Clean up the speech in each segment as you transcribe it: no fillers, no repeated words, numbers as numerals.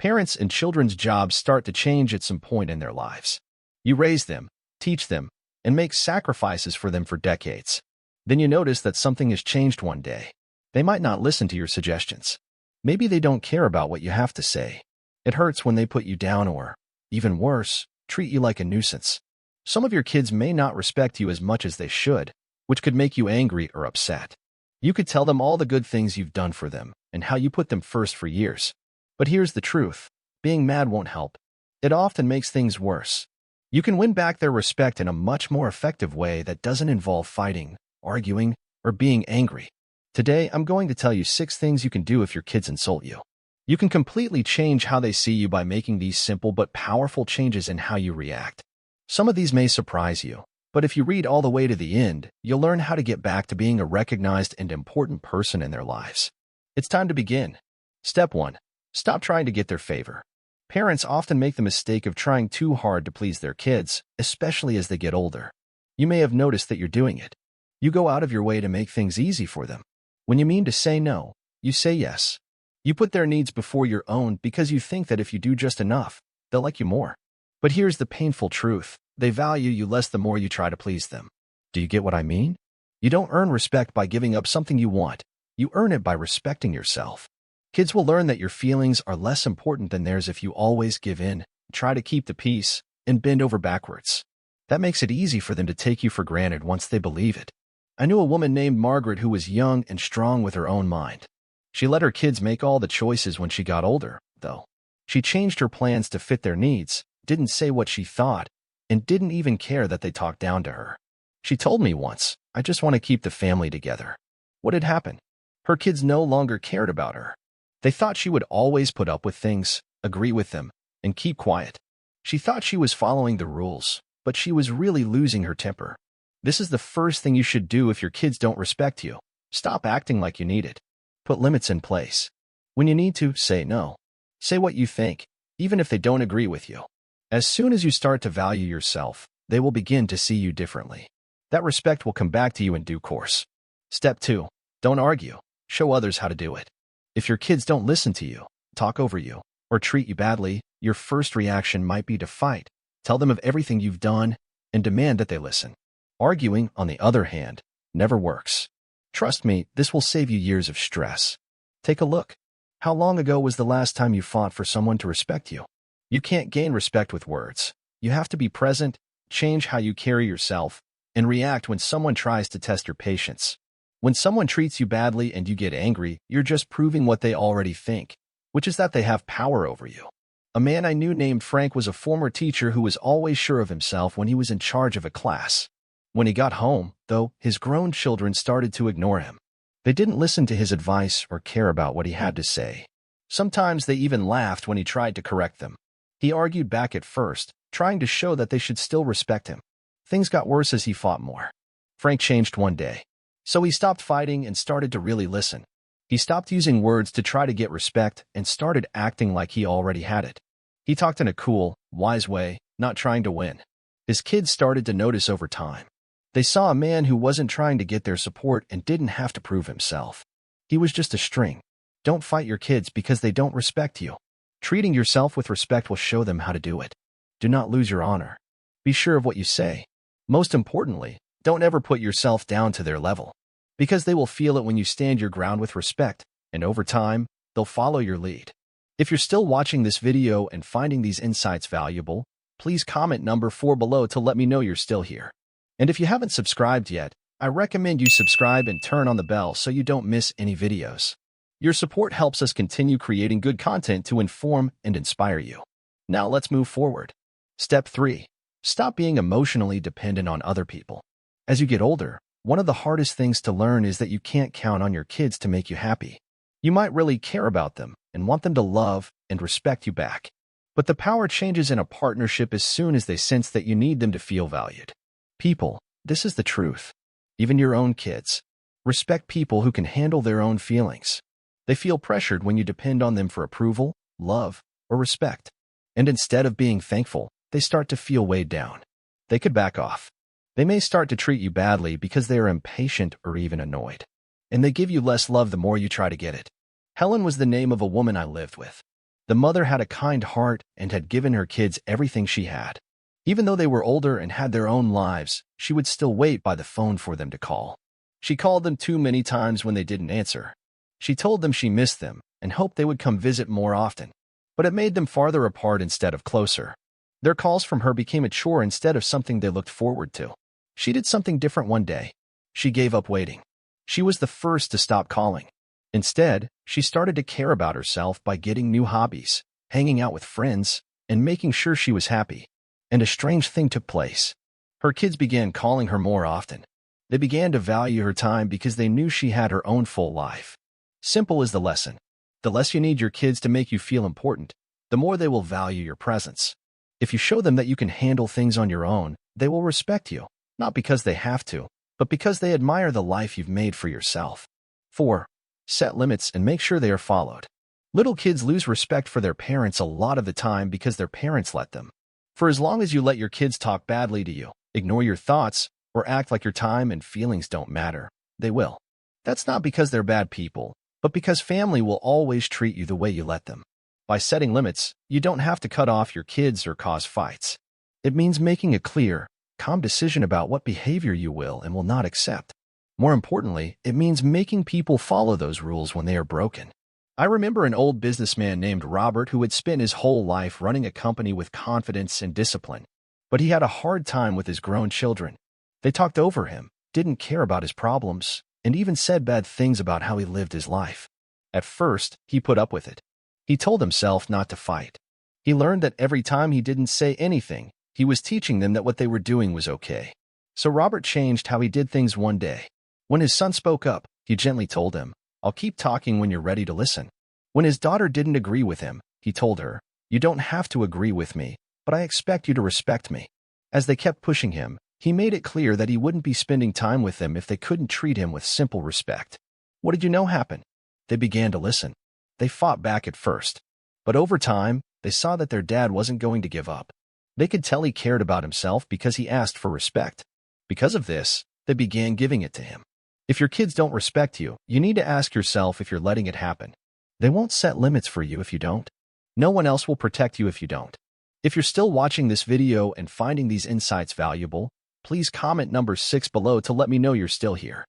Parents and children's jobs start to change at some point in their lives. You raise them, teach them, and make sacrifices for them for decades. Then you notice that something has changed one day. They might not listen to your suggestions. Maybe they don't care about what you have to say. It hurts when they put you down or, even worse, treat you like a nuisance. Some of your kids may not respect you as much as they should, which could make you angry or upset. You could tell them all the good things you've done for them and how you put them first for years. But here's the truth. Being mad won't help. It often makes things worse. You can win back their respect in a much more effective way that doesn't involve fighting, arguing, or being angry. Today, I'm going to tell you 6 things you can do if your kids insult you. You can completely change how they see you by making these simple but powerful changes in how you react. Some of these may surprise you, but if you read all the way to the end, you'll learn how to get back to being a recognized and important person in their lives. It's time to begin. Step 1. Stop trying to get their favor. Parents often make the mistake of trying too hard to please their kids, especially as they get older. You may have noticed that you're doing it. You go out of your way to make things easy for them. When you mean to say no, you say yes. You put their needs before your own because you think that if you do just enough, they'll like you more. But here's the painful truth. They value you less the more you try to please them. Do you get what I mean? You don't earn respect by giving up something you want. You earn it by respecting yourself. Kids will learn that your feelings are less important than theirs if you always give in, try to keep the peace, and bend over backwards. That makes it easy for them to take you for granted once they believe it. I knew a woman named Margaret who was young and strong with her own mind. She let her kids make all the choices when she got older, though. She changed her plans to fit their needs, didn't say what she thought, and didn't even care that they talked down to her. She told me once, "I just want to keep the family together." What had happened? Her kids no longer cared about her. They thought she would always put up with things, agree with them, and keep quiet. She thought she was following the rules, but she was really losing her temper. This is the first thing you should do if your kids don't respect you. Stop acting like you need it. Put limits in place. When you need to, say no. Say what you think, even if they don't agree with you. As soon as you start to value yourself, they will begin to see you differently. That respect will come back to you in due course. Step 2. Don't argue. Show others how to do it. If your kids don't listen to you, talk over you, or treat you badly, your first reaction might be to fight. Tell them of everything you've done and demand that they listen. Arguing, on the other hand, never works. Trust me, this will save you years of stress. Take a look. How long ago was the last time you fought for someone to respect you? You can't gain respect with words. You have to be present, change how you carry yourself, and react when someone tries to test your patience. When someone treats you badly and you get angry, you're just proving what they already think, which is that they have power over you. A man I knew named Frank was a former teacher who was always sure of himself when he was in charge of a class. When he got home, though, his grown children started to ignore him. They didn't listen to his advice or care about what he had to say. Sometimes they even laughed when he tried to correct them. He argued back at first, trying to show that they should still respect him. Things got worse as he fought more. Frank changed one day. So he stopped fighting and started to really listen. He stopped using words to try to get respect and started acting like he already had it. He talked in a cool, wise way, not trying to win. His kids started to notice over time. They saw a man who wasn't trying to get their support and didn't have to prove himself. He was just a string. Don't fight your kids because they don't respect you. Treating yourself with respect will show them how to do it. Do not lose your honor. Be sure of what you say. Most importantly, don't ever put yourself down to their level, because they will feel it when you stand your ground with respect, and over time, they'll follow your lead. If you're still watching this video and finding these insights valuable, please comment number 4 below to let me know you're still here. And if you haven't subscribed yet, I recommend you subscribe and turn on the bell so you don't miss any videos. Your support helps us continue creating good content to inform and inspire you. Now let's move forward. Step 3. Stop being emotionally dependent on other people. As you get older, one of the hardest things to learn is that you can't count on your kids to make you happy. You might really care about them and want them to love and respect you back. But the power changes in a partnership as soon as they sense that you need them to feel valued. People, this is the truth. Even your own kids. Respect people who can handle their own feelings. They feel pressured when you depend on them for approval, love, or respect. And instead of being thankful, they start to feel weighed down. They could back off. They may start to treat you badly because they are impatient or even annoyed. And they give you less love the more you try to get it. Helen was the name of a woman I lived with. The mother had a kind heart and had given her kids everything she had. Even though they were older and had their own lives, she would still wait by the phone for them to call. She called them too many times when they didn't answer. She told them she missed them and hoped they would come visit more often. But it made them farther apart instead of closer. Their calls from her became a chore instead of something they looked forward to. She did something different one day. She gave up waiting. She was the first to stop calling. Instead, she started to care about herself by getting new hobbies, hanging out with friends, and making sure she was happy. And a strange thing took place. Her kids began calling her more often. They began to value her time because they knew she had her own full life. Simple is the lesson. The less you need your kids to make you feel important, the more they will value your presence. If you show them that you can handle things on your own, they will respect you, not because they have to, but because they admire the life you've made for yourself. 4. Set limits and make sure they are followed. Little kids lose respect for their parents a lot of the time because their parents let them. For as long as you let your kids talk badly to you, ignore your thoughts, or act like your time and feelings don't matter, they will. That's not because they're bad people, but because family will always treat you the way you let them. By setting limits, you don't have to cut off your kids or cause fights. It means making a clear, calm decision about what behavior you will and will not accept. More importantly, it means making people follow those rules when they are broken. I remember an old businessman named Robert who had spent his whole life running a company with confidence and discipline. But he had a hard time with his grown children. They talked over him, didn't care about his problems, and even said bad things about how he lived his life. At first, he put up with it. He told himself not to fight. He learned that every time he didn't say anything, he was teaching them that what they were doing was okay. So Robert changed how he did things one day. When his son spoke up, he gently told him, "I'll keep talking when you're ready to listen." When his daughter didn't agree with him, he told her, "You don't have to agree with me, but I expect you to respect me." As they kept pushing him, he made it clear that he wouldn't be spending time with them if they couldn't treat him with simple respect. What did you know happened? They began to listen. They fought back at first. But over time, they saw that their dad wasn't going to give up. They could tell he cared about himself because he asked for respect. Because of this, they began giving it to him. If your kids don't respect you, you need to ask yourself if you're letting it happen. They won't set limits for you if you don't. No one else will protect you if you don't. If you're still watching this video and finding these insights valuable, please comment number 6 below to let me know you're still here.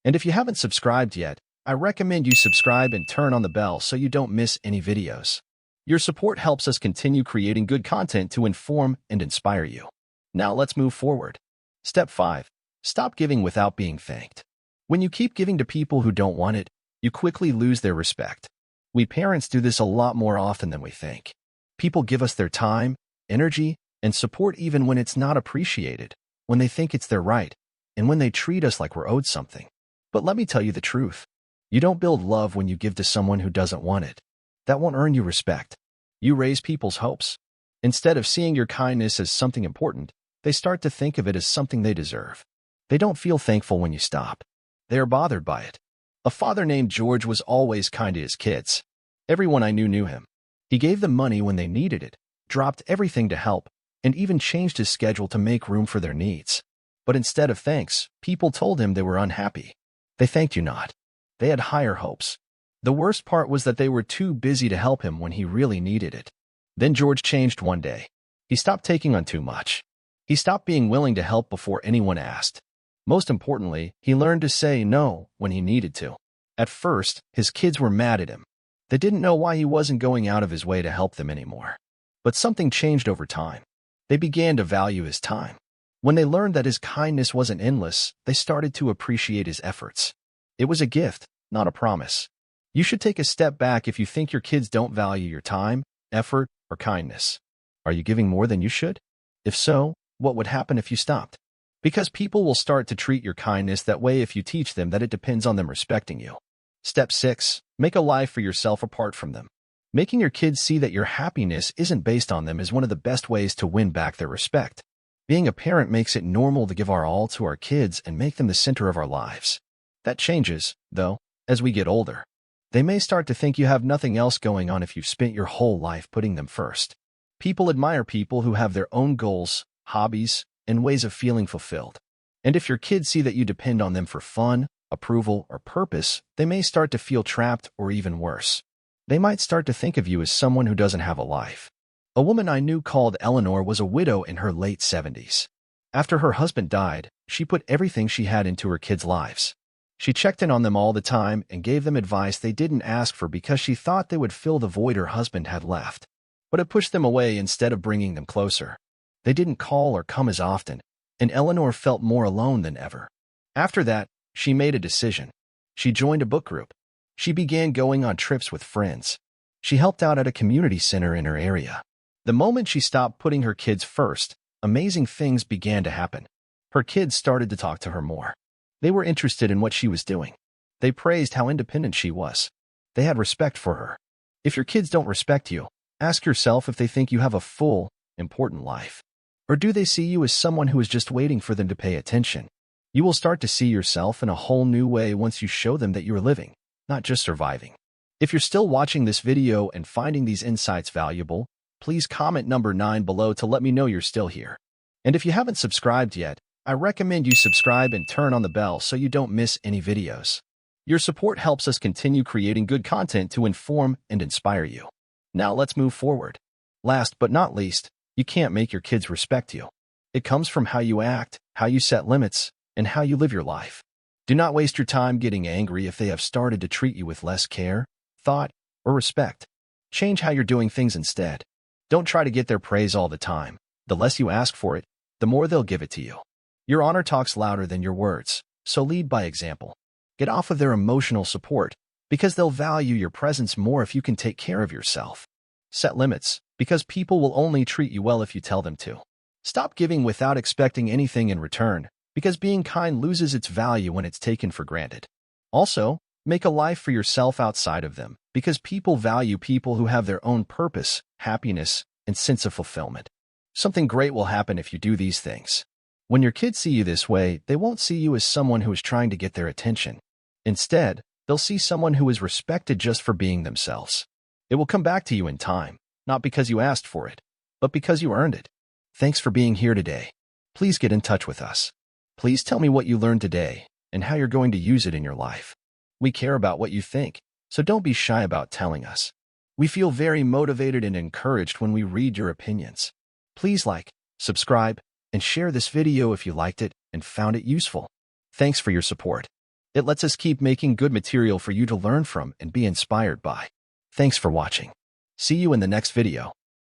And if you haven't subscribed yet, I recommend you subscribe and turn on the bell so you don't miss any videos. Your support helps us continue creating good content to inform and inspire you. Now let's move forward. Step 5. Stop giving without being thanked. When you keep giving to people who don't want it, you quickly lose their respect. We parents do this a lot more often than we think. People give us their time, energy, and support even when it's not appreciated, when they think it's their right, and when they treat us like we're owed something. But let me tell you the truth. You don't build love when you give to someone who doesn't want it. That won't earn you respect. You raise people's hopes. Instead of seeing your kindness as something important, they start to think of it as something they deserve. They don't feel thankful when you stop. They are bothered by it. A father named George was always kind to his kids. Everyone I knew him. He gave them money when they needed it, dropped everything to help, and even changed his schedule to make room for their needs. But instead of thanks, people told him they were unhappy. They thanked you not. They had higher hopes. The worst part was that they were too busy to help him when he really needed it. Then George changed one day. He stopped taking on too much. He stopped being willing to help before anyone asked. Most importantly, he learned to say no when he needed to. At first, his kids were mad at him. They didn't know why he wasn't going out of his way to help them anymore. But something changed over time. They began to value his time. When they learned that his kindness wasn't endless, they started to appreciate his efforts. It was a gift, not a promise. You should take a step back if you think your kids don't value your time, effort, or kindness. Are you giving more than you should? If so, what would happen if you stopped? Because people will start to treat your kindness that way if you teach them that it depends on them respecting you. Step 6. Make a life for yourself apart from them. Making your kids see that your happiness isn't based on them is one of the best ways to win back their respect. Being a parent makes it normal to give our all to our kids and make them the center of our lives. That changes, though, as we get older. They may start to think you have nothing else going on if you've spent your whole life putting them first. People admire people who have their own goals, hobbies, and ways of feeling fulfilled. And if your kids see that you depend on them for fun, approval, or purpose, they may start to feel trapped or even worse. They might start to think of you as someone who doesn't have a life. A woman I knew called Eleanor was a widow in her late 70s. After her husband died, she put everything she had into her kids' lives. She checked in on them all the time and gave them advice they didn't ask for because she thought they would fill the void her husband had left. But it pushed them away instead of bringing them closer. They didn't call or come as often, and Eleanor felt more alone than ever. After that, she made a decision. She joined a book group. She began going on trips with friends. She helped out at a community center in her area. The moment she stopped putting her kids first, amazing things began to happen. Her kids started to talk to her more. They were interested in what she was doing. They praised how independent she was. They had respect for her. If your kids don't respect you, ask yourself if they think you have a full, important life. Or do they see you as someone who is just waiting for them to pay attention? You will start to see yourself in a whole new way once you show them that you're living, not just surviving. If you're still watching this video and finding these insights valuable, please comment number 9 below to let me know you're still here. And if you haven't subscribed yet, I recommend you subscribe and turn on the bell so you don't miss any videos. Your support helps us continue creating good content to inform and inspire you. Now let's move forward. Last but not least, you can't make your kids respect you. It comes from how you act, how you set limits, and how you live your life. Do not waste your time getting angry if they have started to treat you with less care, thought, or respect. Change how you're doing things instead. Don't try to get their praise all the time. The less you ask for it, the more they'll give it to you. Your honor talks louder than your words, so lead by example. Get off of their emotional support, because they'll value your presence more if you can take care of yourself. Set limits, because people will only treat you well if you tell them to. Stop giving without expecting anything in return, because being kind loses its value when it's taken for granted. Also, make a life for yourself outside of them, because people value people who have their own purpose, happiness, and sense of fulfillment. Something great will happen if you do these things. When your kids see you this way, they won't see you as someone who is trying to get their attention. Instead, they'll see someone who is respected just for being themselves. It will come back to you in time, not because you asked for it, but because you earned it. Thanks for being here today. Please get in touch with us. Please tell me what you learned today and how you're going to use it in your life. We care about what you think, so don't be shy about telling us. We feel very motivated and encouraged when we read your opinions. Please like, subscribe, and share this video if you liked it and found it useful. Thanks for your support. It lets us keep making good material for you to learn from and be inspired by. Thanks for watching. See you in the next video.